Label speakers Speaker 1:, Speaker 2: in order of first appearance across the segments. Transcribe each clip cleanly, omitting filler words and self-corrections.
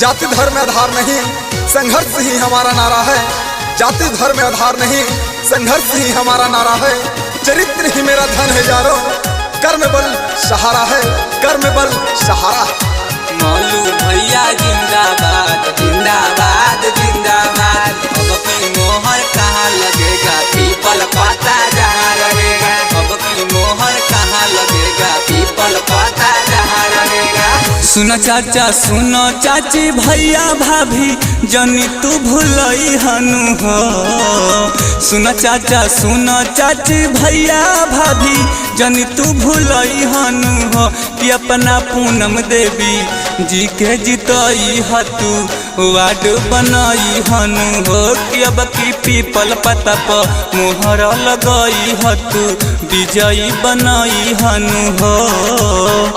Speaker 1: जाति धर्म आधार नहीं संघर्ष ही हमारा नारा है। जाति धर्म आधार नहीं संघर्ष ही हमारा नारा है। चरित्र ही मेरा धन है यारो, कर्म बल सहारा है, कर्म बल सहारा है।
Speaker 2: मौलू भैया जिंदाबाद जिंदाबाद जिंदाबाद। अब की मोहर कहाँ लगेगा, पीपल पाता जहाँ रहेगा। अब की मोहर कहाँ लगेगा, पीपल पाता जहाँ रहेगा। सुनो चाचा सुनो चाची भैया भाभी जनी तू भूलई हनु हो। सुनो चाचा सुनो चाची भैया भाभी जनी तू भूलई हनु हो कि अपना पूनम देवी जी के जितई हतु वार्ड बनई हनु हो कि अब की पीपल पता पर मोहर लगई हतु विजयी बनई हनु हो।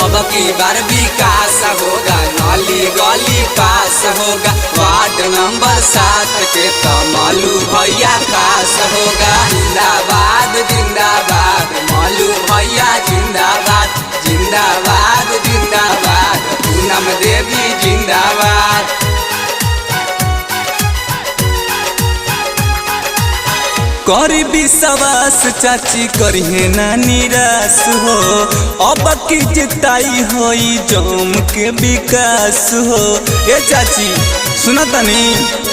Speaker 2: अब की बार विकास होगा, नाली गली पास होगा, वार्ड नंबर 7 के मौलू भैया खास होगा। जिंदाबाद जिंदाबाद मौलू भैया जिंदाबाद जिंदाबाद जिंदाबाद। पूनम देवी जिंदाबाद। करी विश्वास चाची करिए ना निराश हो। अब की जिताई होई जम के विकास हो। ए चाची सुना तनी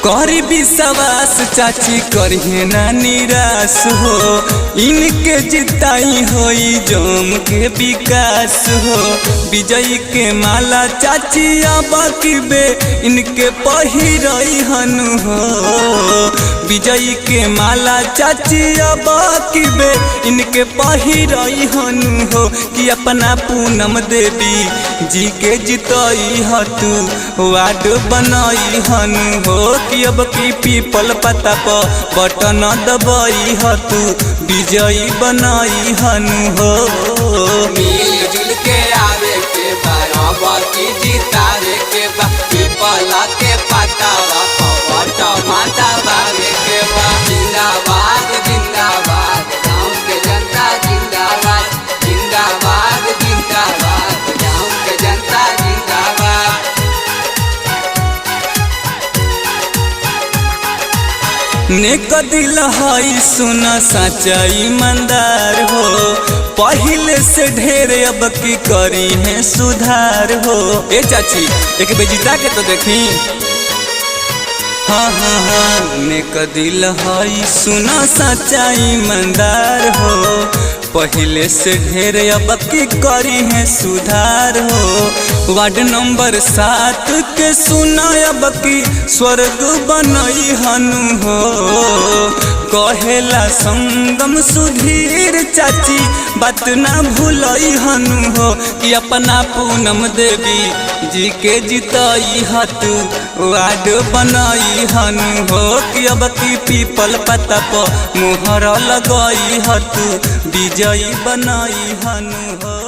Speaker 2: करी विश्वास चाची करिए ना निराश हो। इनके जिताई होई जम के विकास हो। विजयी के माला चाची अब की बे इनके पहिरई हनु हो। विजयी के माला चाची अब की बे इनके पहिरई हनु हो कि अपना पूनम देवी जी के जितई हतु वार्ड बनई हनु हो कि अब की पीपल पता पर बटन दबई हतु विजयी बनई हनु हो। मिल जुल के आवे के बराबर की जितावे के बा, पीपल के पतावा पवट माता बावे के बा। जिंदाबाद जिंदाबाद गाँव के जनता जिंदाबाद जिंदाबाद जिंदाबाद गाँव के जनता जिंदाबाद। नेक दिल हई सुन सच्चा ईमानदार हो। पहले से ढेर अब की करी है सुधार हो। ए चाची एक बेजिता के तो देखी। हाँ हाँ हाँ नेक दिल हई सुन सच्चा ईमानदार हो। पहले से ढेर अब की करी है सुधार हो। वार्ड नंबर 7 के सुना अब की स्वर्ग बनई हनु हो। कहेला संगम सुधीर चाची बात ना भूलई हनु हो कि अपना पूनम देवी जी के जितई हतु वार्ड बनई हनु हो कि अब की पीपल पता पर मोहर लगई हतु विजयी बनई हनु हो।